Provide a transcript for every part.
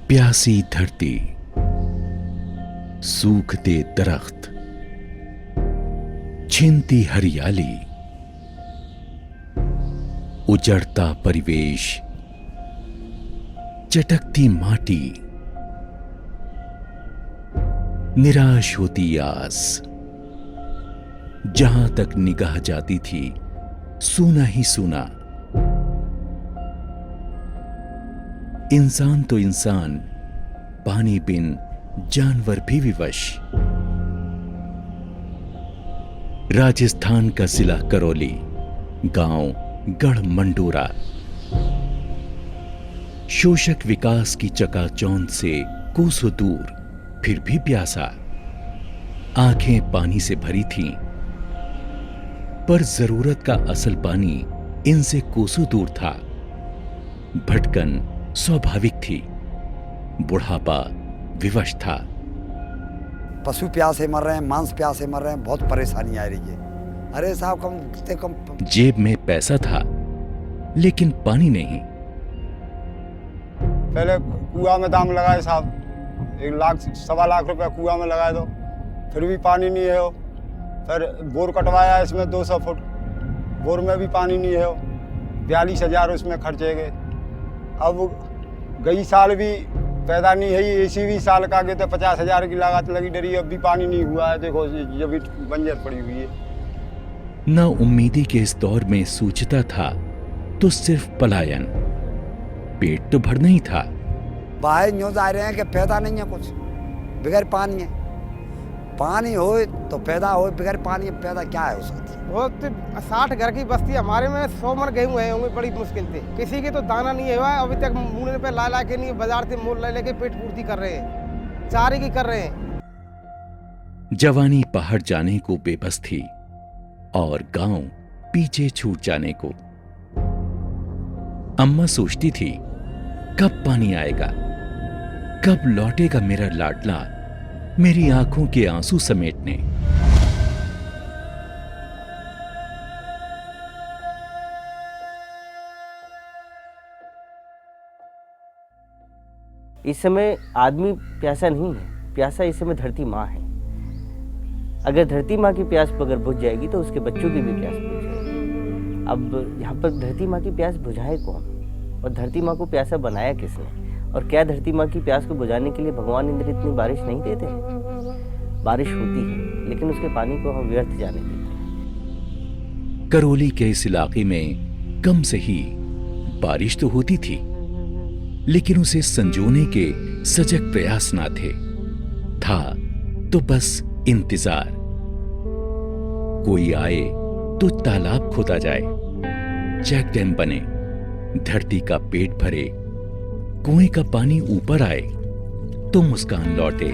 प्यासी धरती, सूखते दरख्त, छिनती हरियाली, उजड़ता परिवेश, चटकती माटी, निराश होती आस। जहां तक निगाह जाती थी सूना ही सूना। इंसान तो इंसान, पानी बिन जानवर भी विवश। राजस्थान का जिला करौली, गांव गढ़मंडोरा। शोषक विकास की चकाचौंध से कोसों दूर, फिर भी प्यासा। आंखें पानी से भरी थीं, पर जरूरत का असल पानी इनसे कोसों दूर था। भटकन स्वाभाविक थी, बुढ़ापा विवश था। पशु प्यासे मर रहे हैं, मांस प्यासे मर रहे हैं, बहुत परेशानी आ रही है। अरे साहब कम से कम। जेब में पैसा था लेकिन पानी नहीं। पहले कुआं में दाम लगाए साहब, 1 लाख 1.25 लाख रुपया कुआं में लगाए दो, फिर भी पानी नहीं है। फिर बोर कटवाया इसमें 200 फुट, बोर में भी पानी नहीं है। 42,000 उसमें खर्चे गए। अब गई साल भी पैदा नहीं है, इसी भी साल का गए थे 50,000 की लागत लगी डरी, अब भी पानी नहीं हुआ है। देखो ये भी बंजर पड़ी हुई है। ना उम्मीदी के इस दौर में सूझता था तो सिर्फ पलायन। पेट तो भरना ही था। बाहर न्यूज आ रहे हैं कि पैदा नहीं है कुछ, बगैर पानी है। पानी हो तो पैदा हो, बगैर पानी पैदा क्या है उसका। बहुत 60 घर की बस्ती हमारे में 100 मन गेहूं है होंगे, बड़ी मुश्किल से। किसी के तो दाना नहीं हुआ, अभी तक मुंह पे ला के नहीं, बाजार से मोल ले लेके पेट पूर्ति कर रहे हैं, चारे की कर रहे हैं। जवानी पहाड़ जाने को बेबस थी और गांव पीछे छूट जाने को। अम्मा सोचती थी कब पानी आएगा, कब लौटेगा मेरा लाडला मेरी आंखों के आंसू समेटने। इस समय आदमी प्यासा नहीं है, प्यासा इस समय धरती माँ है। अगर धरती माँ की प्यास अगर बुझ जाएगी तो उसके बच्चों की भी प्यास बुझ जाएगी। अब यहाँ पर धरती माँ की प्यास बुझाए कौन, और धरती माँ को प्यासा बनाया किसने, और क्या धरती माँ की प्यास को बुझाने के लिए भगवान इंद्र इतनी बारिश नहीं देते हैं? बारिश होती है लेकिन उसके पानी को हम व्यर्थ जाने देते हैं। करौली के इस इलाके में कम से ही बारिश तो होती थी, लेकिन उसे संजोने के सजग प्रयास ना थे। था तो बस इंतजार। कोई आए तो तालाब खोदा जाए, चेक डैम बने, धरती का पेट भरे, कुएं का पानी ऊपर आए तो मुस्कान लौटे।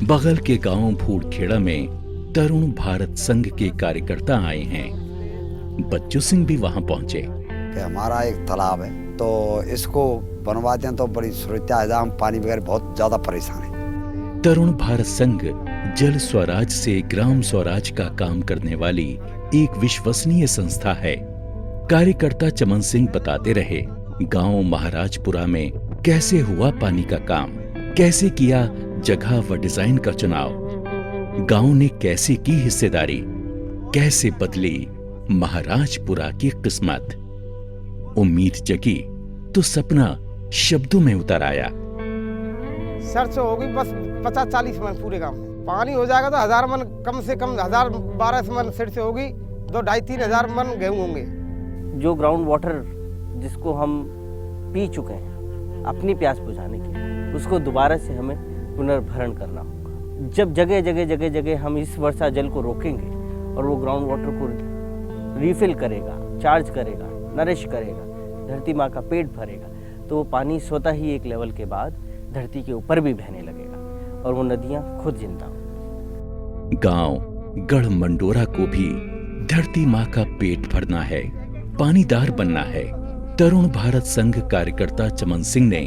बगल के गांव भूड़खेड़ा में तरुण भारत संघ के कार्यकर्ता आए हैं। बच्चू सिंह भी वहां पहुंचे। कि हमारा एक तालाब है तो इसको बनवा दें तो बड़ी सुविधा है। हम पानी बगैर बहुत ज्यादा परेशान है। तरुण भारत संघ जल स्वराज से ग्राम स्वराज का काम करने वाली एक विश्वसनीय संस्था है। कार्यकर्ता चमन सिंह बताते रहे गांव महाराजपुरा में कैसे हुआ पानी का काम, कैसे किया जगह व डिजाइन का चुनाव, गांव ने कैसे की हिस्सेदारी, कैसे बदली महाराजपुरा की किस्मत। उम्मीद जगी तो सपना शब्दों में उतर आया। सर्च होगी बस 50-40 मन पूरे गांव में। पानी हो जाएगा तो 1000 मन, कम से कम 1000-1200 मन सिर से होगी, 2-2.5-3 हजार मन गेहूं होंगे। जो ग्राउंड वाटर जिसको हम पी चुके हैं अपनी प्यास बुझाने के लिए, उसको दोबारा से हमें पुनर्भरण करना होगा। जब जगह जगह जगह जगह हम इस वर्षा जल को रोकेंगे और वो ग्राउंड वाटर को रिफिल करेगा, चार्ज करेगा, नरिश करेगा, धरती माँ का पेट भरेगा, तो वो पानी स्वतः ही एक लेवल के बाद धरती के ऊपर भी बहने लगेगा और वो नदियाँ खुद जिंदा होंगी। गांव गढ़मंडोरा को भी धरती माँ का पेट भरना है, पानीदार बनना है। तरुण भारत संघ कार्यकर्ता चमन सिंह ने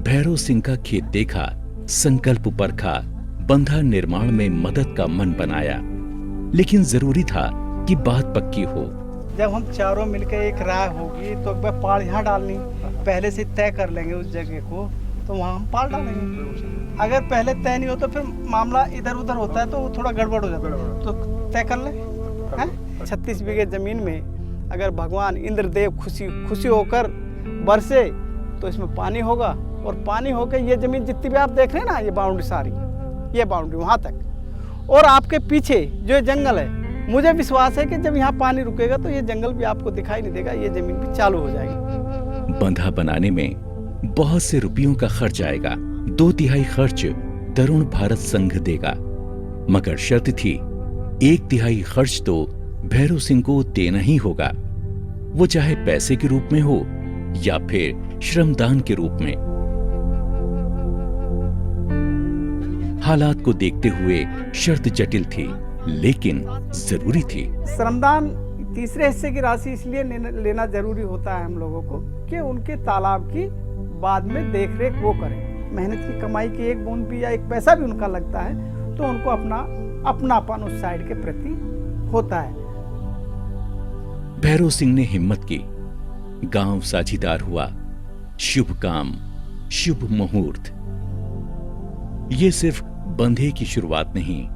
भैरव सिंह का खेत देखा, संकल्प परखा, बंधा निर्माण में मदद का मन बनाया। लेकिन जरूरी था कि बात पक्की हो। जब हम चारों मिलकर एक राय होगी तो एक बार पाल यहाँ डालनी, पहले से तय कर लेंगे उस जगह को, तो वहाँ हम पाल डालेंगे। अगर पहले तय नहीं हो तो फिर मामला इधर उधर होता है तो थोड़ा गड़बड़ हो जाता है, तो तय कर लें। 36 बीघे ज़मीन में अगर भगवान इंद्रदेव खुशी होकर बरसे तो इसमें पानी होगा, और पानी होकर ये ज़मीन जितनी भी आप देख रहे हैं ना, ये बाउंड्री सारी, ये बाउंड्री वहाँ तक, और आपके पीछे जो जंगल है, मुझे विश्वास है कि जब यहाँ पानी रुकेगा तो ये जंगल भी आपको दिखाई नहीं देगा, ये ज़मीन भी चालू हो जाएगी। बंधा बनाने में बहुत से रुपयों का खर्च आएगा, 2/3 खर्च तरुण भारत संघ देगा, मगर शर्त थी 1/3 खर्च तो भैरव सिंह को देना ही होगा, वो चाहे पैसे के रूप में हो या फिर श्रमदान के रूप में। हालात को देखते हुए शर्त जटिल थी लेकिन जरूरी थी। श्रमदान तीसरे हिस्से की राशि इसलिए लेना जरूरी होता है हम लोगों को कि उनके तालाब की बाद में देखरेख वो करें। मेहनत की कमाई की एक बूंद भी या एक पैसा भी उनका लगता है तो उनको अपनापन उस साइड के प्रति होता है। भैरव सिंह ने हिम्मत की, गांव साझीदार हुआ, शुभ काम, शुभ मुहूर्त। ये सिर्फ बंधे की शुरुआत नहीं,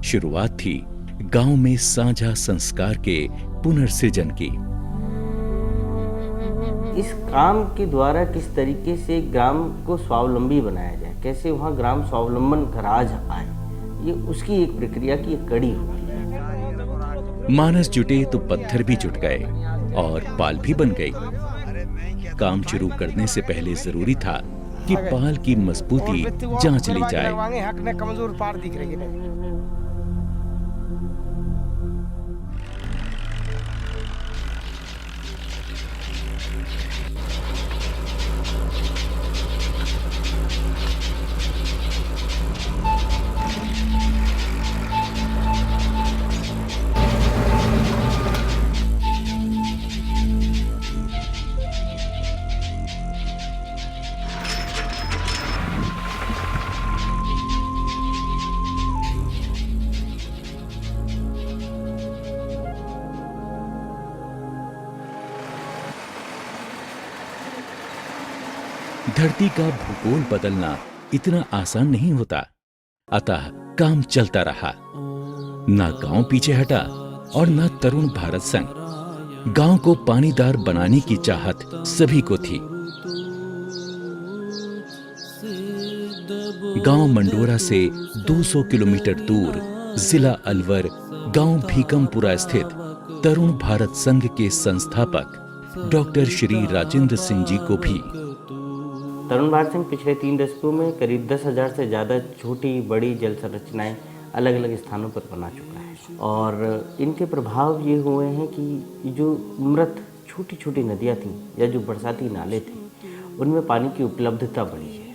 शुरुआत थी गांव में साझा संस्कार के पुनर्सृजन की। इस काम के द्वारा किस तरीके से ग्राम को स्वावलंबी बनाया जाए, कैसे वहाँ ग्राम स्वावलंबन घराज आए, ये उसकी एक प्रक्रिया की एक कड़ी होती है। मानस जुटे तो पत्थर भी जुट गए और पाल भी बन गई। काम शुरू करने से पहले जरूरी था कि पाल की मजबूती जांच ली जाए। कमजोर पार दिख रही है। धरती का भूगोल बदलना इतना आसान नहीं होता, अतः काम चलता रहा। ना गांव पीछे हटा और ना तरुण भारत संघ। गांव को पानीदार बनाने की चाहत सभी को थी। गांव मंडोरा से 200 किलोमीटर दूर जिला अलवर गांव भीकमपुरा स्थित तरुण भारत संघ के संस्थापक डॉक्टर श्री राजेंद्र सिंह जी को भी तरुण भारत संघ पिछले 3 दशकों में करीब 10,000 से ज़्यादा छोटी बड़ी जल संरचनाएं अलग अलग स्थानों पर बना चुका है, और इनके प्रभाव ये हुए हैं कि जो मृत छोटी छोटी नदियाँ थीं या जो बरसाती नाले थे, उनमें पानी की उपलब्धता बढ़ी है,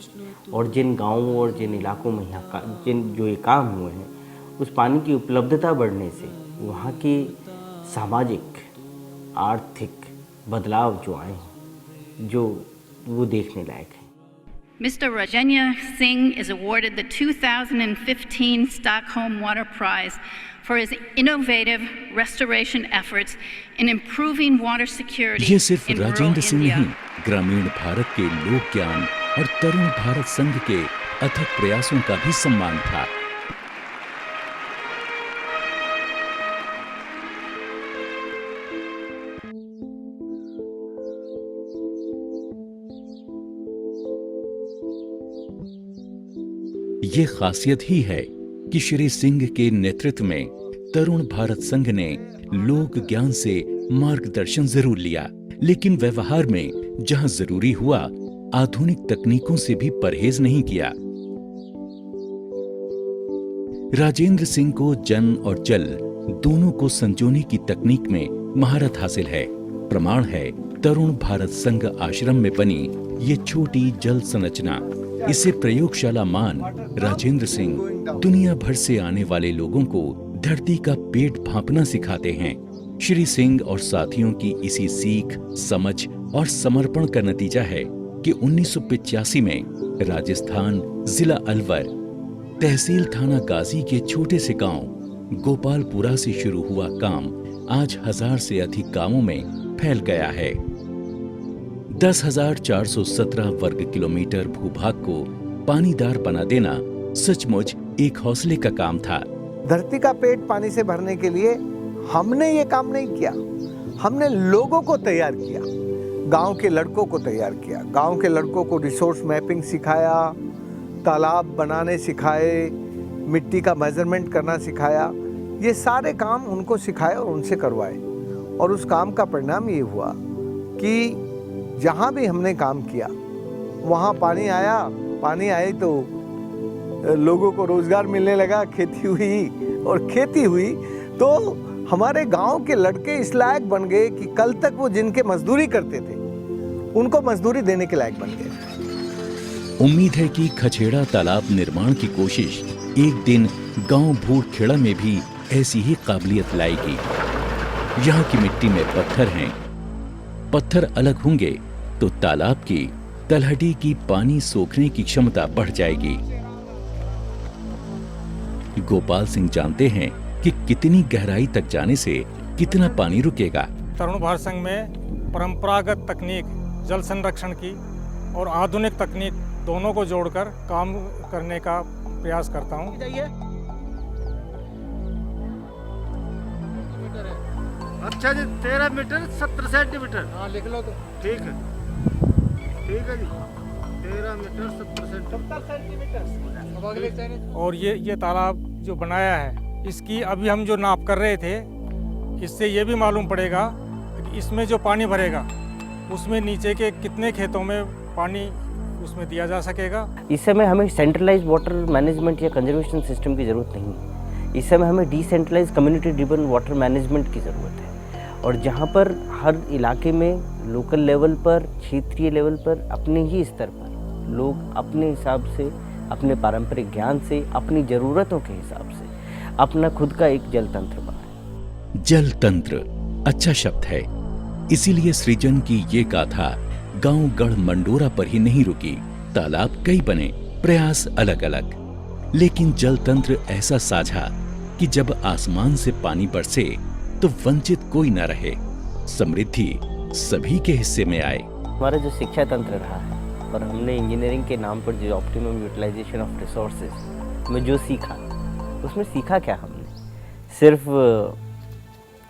और जिन गांवों और जिन इलाकों में यहाँ जो ये काम हुए हैं, उस पानी की उपलब्धता बढ़ने से वहाँ की सामाजिक आर्थिक बदलाव जो आए हैं, जो वो देखने लायक है। Mr. Rajendra Singh is awarded the 2015 Stockholm Water Prize for his innovative restoration efforts in improving water security ये सिर्फ in rural Rajendra Singh India. नहीं, ग्रामीण भारत के लोक ज्ञान और तरुण भारत संघ के अथक प्रयासों का भी सम्मान था। ये खासियत ही है कि श्री सिंह के नेतृत्व में तरुण भारत संघ ने लोक ज्ञान से मार्गदर्शन जरूर लिया, लेकिन व्यवहार में जहां जरूरी हुआ, आधुनिक तकनीकों से भी परहेज नहीं किया। राजेंद्र सिंह को जन और जल दोनों को संजोने की तकनीक में महारत हासिल है। प्रमाण है तरुण भारत संघ आश्रम में बनी ये छोटी जल संरचना। इसे प्रयोगशाला मान राजेंद्र सिंह दुनिया भर से आने वाले लोगों को धरती का पेट भांपना सिखाते हैं। श्री सिंह और साथियों की इसी सीख, समझ और समर्पण का नतीजा है कि 1985 में राजस्थान जिला अलवर तहसील थाना गाजी के छोटे से गांव गोपालपुरा से शुरू हुआ काम आज 1000 से अधिक गांवों में फैल गया है। 10,417 वर्ग किलोमीटर भूभाग को पानीदार बना देना सचमुच एक हौसले का काम था। धरती का पेट पानी से भरने के लिए हमने ये काम नहीं किया, हमने लोगों को तैयार किया, गांव के लड़कों को तैयार किया। गांव के लड़कों को रिसोर्स मैपिंग सिखाया, तालाब बनाने सिखाए, मिट्टी का मेजरमेंट करना सिखाया। ये सारे काम उनको सिखाए और उनसे करवाए। और उस काम का परिणाम ये हुआ कि जहाँ भी हमने काम किया वहाँ पानी आया। पानी आई तो लोगों को रोजगार मिलने लगा, खेती हुई और खेती हुई तो हमारे गांव के लड़के इस लायक बन गए कि कल तक वो जिनके मजदूरी करते थे उनको मजदूरी देने के लायक बन गए। उम्मीद है कि खछेड़ा तालाब निर्माण की कोशिश एक दिन गांव भूड़खेड़ा में भी ऐसी ही काबिलियत लाएगी। यहाँ की मिट्टी में पत्थर हैं। पत्थर अलग होंगे तो तालाब की तलहटी की पानी सोखने की क्षमता बढ़ जाएगी। गोपाल सिंह जानते हैं कि कितनी गहराई तक जाने से कितना पानी रुकेगा। तरुण भारत संघ में परंपरागत तकनीक जल संरक्षण की और आधुनिक तकनीक दोनों को जोड़कर काम करने का प्रयास करता हूं। अच्छा जी, 13 मीटर 70 सेंटीमीटर। हाँ लिख लो तो ठीक है जी, 13 मीटर 70 सेंटीमीटर। और ये तालाब जो बनाया है इसकी अभी हम जो नाप कर रहे थे, इससे ये भी मालूम पड़ेगा कि इसमें जो पानी भरेगा उसमें नीचे के कितने खेतों में पानी उसमें दिया जा सकेगा। इस समय हमें सेंट्रलाइज वाटर मैनेजमेंट या कंजर्वेशन सिस्टम की ज़रूरत नहीं है। इस समय हमें decentralise community driven water management की ज़रूरत है। और जहाँ पर हर इलाके में लोकल लेवल पर, क्षेत्रीय लेवल पर, अपने ही स्तर पर लोग अपने हिसाब से, अपने पारंपरिक ज्ञान से, अपनी ज़रूरतों के हिसाब से अपना खुद का एक जल तंत्र बनाए। जल तंत्र अच्छा शब्द है, इसीलिए सृजन की ये गाथा गांव गढ़ मंडोरा पर ही नहीं रुकी। तालाब कई बने, प्रयास अलग अलग, लेकिन जल तंत्र ऐसा साझा कि जब आसमान से पानी बरसे तो वंचित कोई न रहे, समृद्धि सभी के हिस्से में आए। हमारा जो शिक्षा तंत्र रहा है और हमने इंजीनियरिंग के नाम पर जो ऑप्टिमम यूटिलाइजेशन ऑफ रिसोर्सेज में जो सीखा, उसमें सीखा क्या हमने? सिर्फ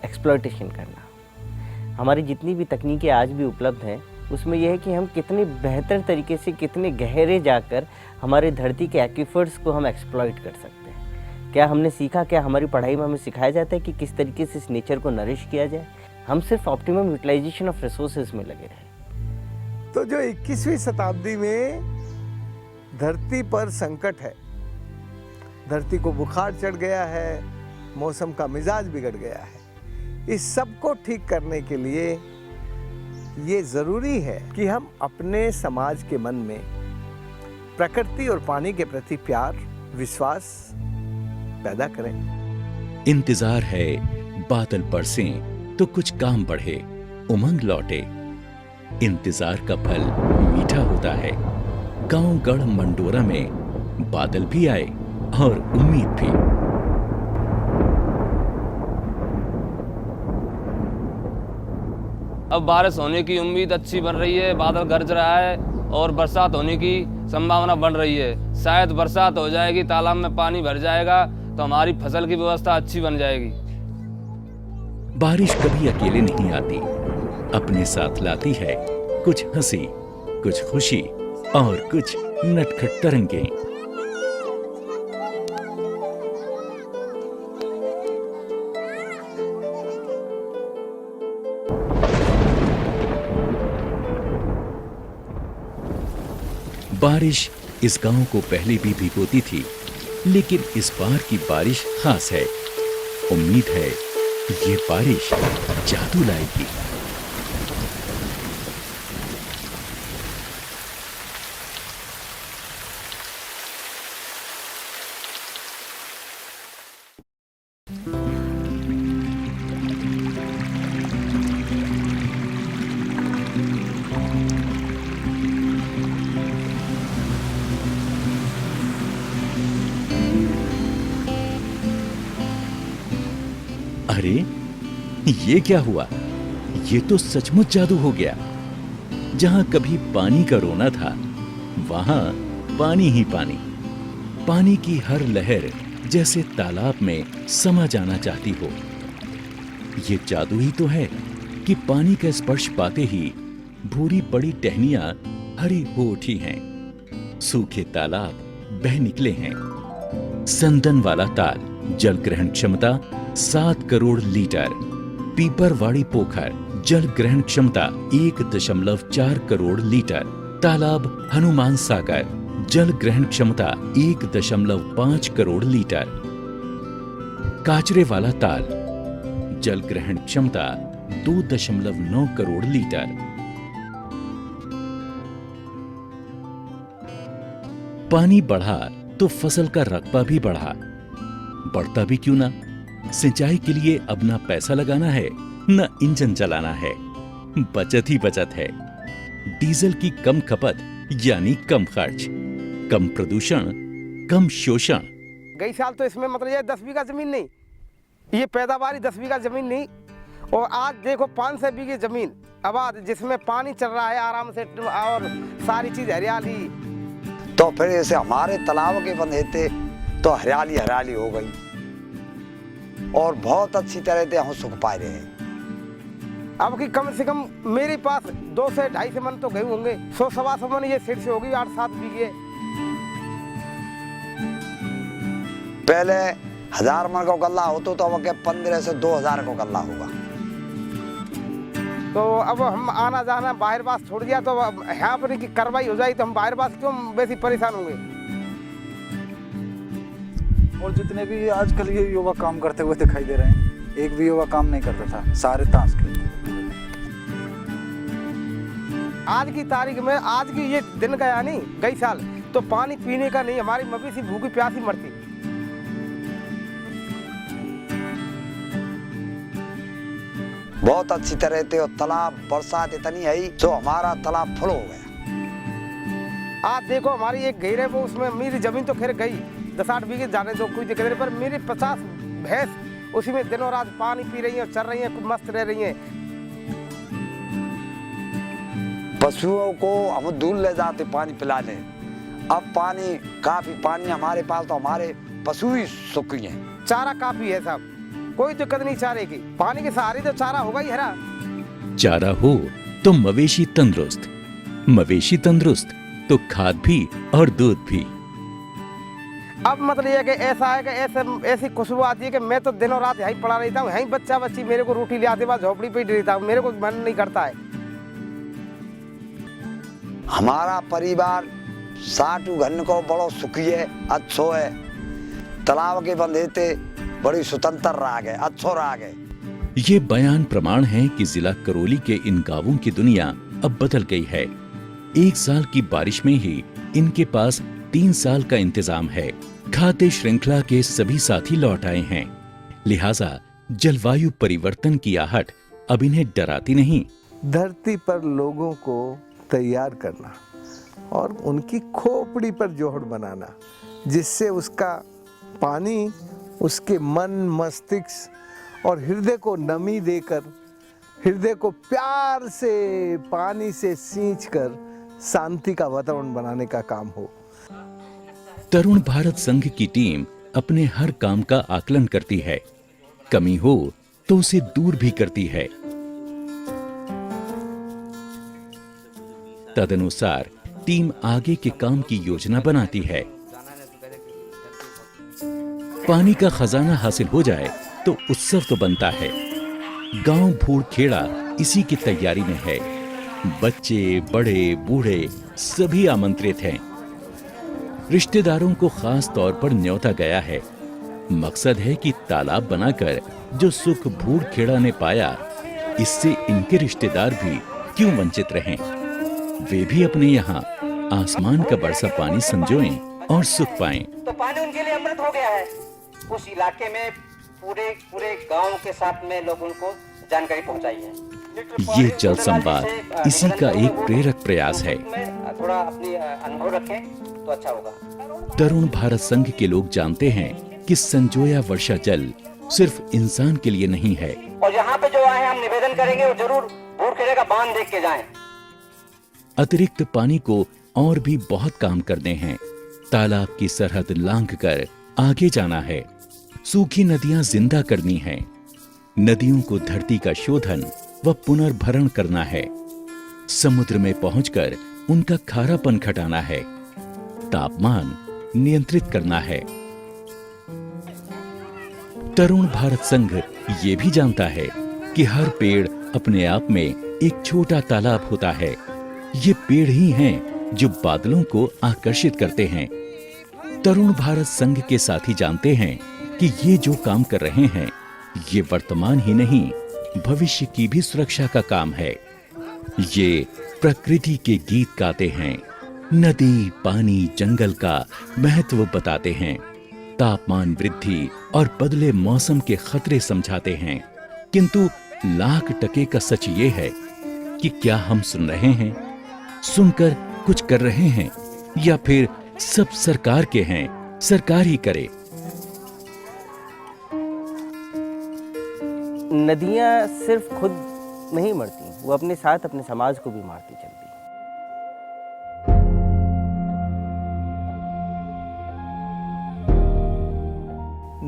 एक्सप्लॉयटेशन करना। हमारी जितनी भी तकनीकें आज भी उपलब्ध हैं उसमें यह है कि हम कितने बेहतर तरीके से, कितने गहरे जाकर हमारे धरती के एक्वीफर्स को हम एक्सप्लॉइट कर सकते हैं। क्या हमने सीखा? क्या हमारी पढ़ाई में हमें सिखाया जाता है कि किस तरीके से इस नेचर को नरिश किया जाए? हम सिर्फ ऑप्टिमम यूटिलाइजेशन ऑफ रिसोर्सेज में लगे रहे। तो जो 21वीं शताब्दी में धरती पर संकट है, धरती को बुखार चढ़ गया है, मौसम का मिजाज बिगड़ गया है, इस सब को ठीक करने के लिए ये जरूरी है कि हम अपने समाज के मन में प्रकृति और पानी के प्रति प्यार, विश्वास पैदा करें। इंतजार है बादल बरसें तो कुछ काम बढ़े, उमंग लौटे। इंतजार का फल मीठा होता है। गांव गढ़ मंडोरा में बादल भी आए और उम्मीद भी। अब बारिश होने की उम्मीद अच्छी बन रही है, बादल गरज रहा है और बरसात होने की संभावना बन रही है। शायद बरसात हो जाएगी, तालाब में पानी भर जाएगा तो हमारी फसल की व्यवस्था अच्छी बन जाएगी। बारिश कभी अकेले नहीं आती, अपने साथ लाती है कुछ हंसी, कुछ खुशी और कुछ नटखट तरंगे। बारिश इस गांव को पहले भी भिगोती थी, लेकिन इस बार की बारिश खास है। उम्मीद है ये बारिश जादू लाएगी। अरे ये क्या हुआ? ये तो सचमुच जादू हो गया। जहां कभी पानी का रोना था, वहां पानी ही पानी। पानी की हर लहर जैसे तालाब में समा जाना चाहती हो। ये जादू ही तो है कि पानी का स्पर्श पाते ही भूरी पड़ी टहनियां हरी हो उठी हैं। सूखे तालाब बह निकले हैं। संदन वाला ताल, जल ग्रहण क्षमता 7 करोड़ लीटर। पीपरवाड़ी पोखर, जल ग्रहण क्षमता 1.4 करोड़ लीटर। तालाब हनुमान सागर, जल ग्रहण क्षमता 1.5 करोड़ लीटर। काचरे वाला ताल, जल ग्रहण क्षमता 2.9 करोड़ लीटर। पानी बढ़ा तो फसल का रकबा भी बढ़ा। बढ़ता भी क्यों ना? सिंचाई के लिए अब ना पैसा लगाना है, न इंजन चलाना है। बचत ही बचत है। डीजल की कम खपत यानी कम खर्च, कम प्रदूषण, कम शोषण। गई साल तो इसमें मतलब ये 10 बीघा जमीन नहीं, ये पैदावार 10 बीघा जमीन नहीं, और आज देखो 500 बीघे जमीन आबाद, जिसमें पानी चल रहा है आराम से और सारी चीज हरियाली। तो फिर ऐसे हमारे तालाब के बंधे थे तो हरियाली हरियाली हो गई और बहुत अच्छी तरह से हम सुख पा रहे हैं। अब की कम से कम मेरे पास 2 से 2.5 मन तो गए होंगे, 100-125 मन ये सिर से होगी 8-7 बीघे। पहले 1000 मन का गल्ला होता तो अब 15 से 2000 का गल्ला होगा। तो अब हम आना जाना बाहर बास छोड़ दिया, तो यहाँ पर की कार्रवाई हो जाए तो हम बाहर बास क्यों वैसे परेशान होंगे। और जितने भी आजकल ये युवा काम करते हुए दिखाई दे रहे हैं, एक भी युवा काम नहीं करता था, सारे ताश खेलते। आज की तारीख में, आज की ये दिन गया नहीं, गई साल तो पानी पीने का नहीं, हमारी मवेशी भूखी प्यासी मरती। बहुत अच्छी तरह से और तालाब बरसात इतनी है तो हमारा तालाब फुल हो गया। आज देखो हमारी एक घेर है, वो उसमें मेरी जमीन तो खैर गई 10-8 बीघे जाने तो कोई दिक्कत नहीं, पर मेरी 50 भैंस उसी में दिनों रात पानी पी रही हैं, चल रही हैं, मस्त रह रही हैं। पशुओं को हम दूर ले जाते पानी पिलाने, अब पानी काफी पानी हमारे पास, तो हमारे पशु ही सूख गए हैं। चारा काफी है साहब, कोई दिक्कत नहीं चारे की, पानी के सहारे तो चारा होगा ही हरा। चारा हो तो मवेशी तंदुरुस्त, मवेशी तंदुरुस्त तो खाद भी और दूध भी। अब मतलब ये कि ऐसा है कि ऐसी खुशबू आती है कि मैं तो दिनों रात यहीं पड़ा रहता हूँ, यहीं बच्चा बच्ची मेरे को रोटी ले आते, झोपड़ी पे रहता हूँ, मेरे को मन नहीं करता है। हमारा परिवार 60 घन को बड़ो सुखी है, अच्छो है। तालाब के बंधे थे बड़ी स्वतंत्र रह गए, अच्छो रह गए। ये बयान प्रमाण है कि जिला करौली के इन गांवों की दुनिया अब बदल गई है। 1 साल की बारिश में ही इनके पास 3 साल का इंतजाम है। खाद्य श्रृंखला के सभी साथी लौट आए हैं, लिहाजा जलवायु परिवर्तन की आहट अब इन्हें डराती नहीं। धरती पर लोगों को तैयार करना और उनकी खोपड़ी पर जोहड़ बनाना, जिससे उसका पानी उसके मन, मस्तिष्क और हृदय को नमी देकर, हृदय को प्यार से पानी से सींचकर शांति का वातावरण बनाने का काम हो। तरुण भारत संघ की टीम अपने हर काम का आकलन करती है, कमी हो तो उसे दूर भी करती है। तदनुसार टीम आगे के काम की योजना बनाती है। पानी का खजाना हासिल हो जाए तो उत्सव तो बनता है। गांव भूड़ खेड़ा इसी की तैयारी में है। बच्चे, बड़े, बूढ़े सभी आमंत्रित हैं। रिश्तेदारों को खास तौर पर न्योता गया है। मकसद है कि तालाब बनाकर जो सुख भूड़ खेड़ा ने पाया, इससे इनके रिश्तेदार भी क्यों वंचित रहें। वे भी अपने यहाँ आसमान का बरसा पानी संजोएं और सुख पाएं। तो पानी उनके लिए अमृत हो गया है। उस इलाके में पूरे गांव के साथ में लोगों को जानकारी पहुंचाई है। ये जल संवाद इसी का एक प्रेरक प्रयास है। थोड़ा अपनी अनुभव रखें तो अच्छा होगा। तरुण भारत संघ के लोग जानते हैं कि संजोया वर्षा जल सिर्फ इंसान के लिए नहीं है, और यहाँ पे जो आए हम निवेदन करेंगे वो जरूर बूढ़खेड़े का बांध देख के जाएं। अतिरिक्त पानी को और भी बहुत काम करने हैं। तालाब की सरहद लांघकर आगे जाना है। सूखी नदियां जिंदा करनी हैं। नदियों को धरती का शोधन व पुनर्भरण करना है। समुद्र में पहुंचकर उनका खारापन घटाना है। तापमान नियंत्रित करना है। तरुण भारत संघ ये भी जानता है कि हर पेड़ अपने आप में एक छोटा तालाब होता है। ये पेड़ ही हैं जो बादलों को आकर्षित करते हैं। तरुण भारत संघ के साथी जानते हैं कि ये जो काम कर रहे हैं ये वर्तमान ही नहीं भविष्य की भी सुरक्षा का काम है। ये प्रकृति के गीत गाते हैं, नदी, पानी, जंगल का महत्व बताते हैं, तापमान वृद्धि और बदले मौसम के खतरे समझाते हैं। किंतु लाख टके का सच ये है कि क्या हम सुन रहे हैं, सुनकर कुछ कर रहे हैं, या फिर सब सरकार के हैं, सरकार ही करे। नदियां सिर्फ खुद नहीं मरती, वो अपने साथ अपने समाज को भी मारती चलती।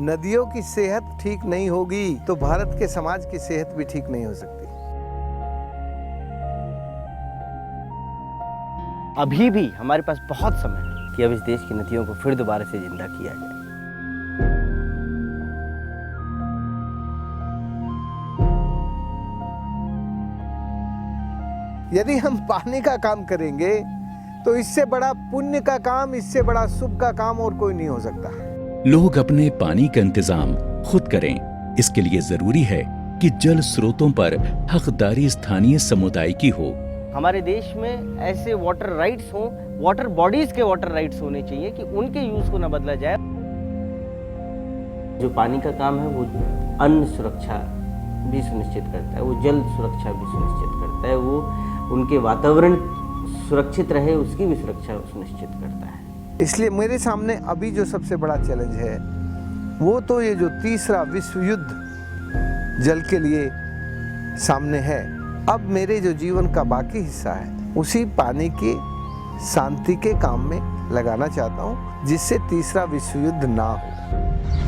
नदियों की सेहत ठीक नहीं होगी तो भारत के समाज की सेहत भी ठीक नहीं हो सकती। अभी भी हमारे पास बहुत समय है कि अब इस देश की नदियों को फिर दोबारा से जिंदा किया जाए। यदि हम पानी का काम करेंगे तो इससे बड़ा पुण्य का काम, इससे बड़ा शुभ का काम और कोई नहीं हो सकता। लोग अपने पानी का इंतजाम खुद करें। इसके लिए जरूरी है कि जल स्रोतों पर हकदारी स्थानीय समुदाय की हो। हमारे देश में ऐसे वाटर राइट्स हो, वाटर बॉडीज के वाटर राइट्स होने चाहिए कि उनके यूज को न बदला जाए। जो पानी का काम है वो अन्न सुरक्षा भी सुनिश्चित करता है, वो जल सुरक्षा भी सुनिश्चित करता है, वो उनके वातावरण सुरक्षित रहे उसकी भी सुरक्षा सुनिश्चित करता है। इसलिए मेरे सामने अभी जो सबसे बड़ा चैलेंज है वो तो ये जो तीसरा विश्व युद्ध जल के लिए सामने है। अब मेरे जो जीवन का बाकी हिस्सा है उसी पानी के शांति के काम में लगाना चाहता हूँ, जिससे तीसरा विश्व युद्ध ना हो।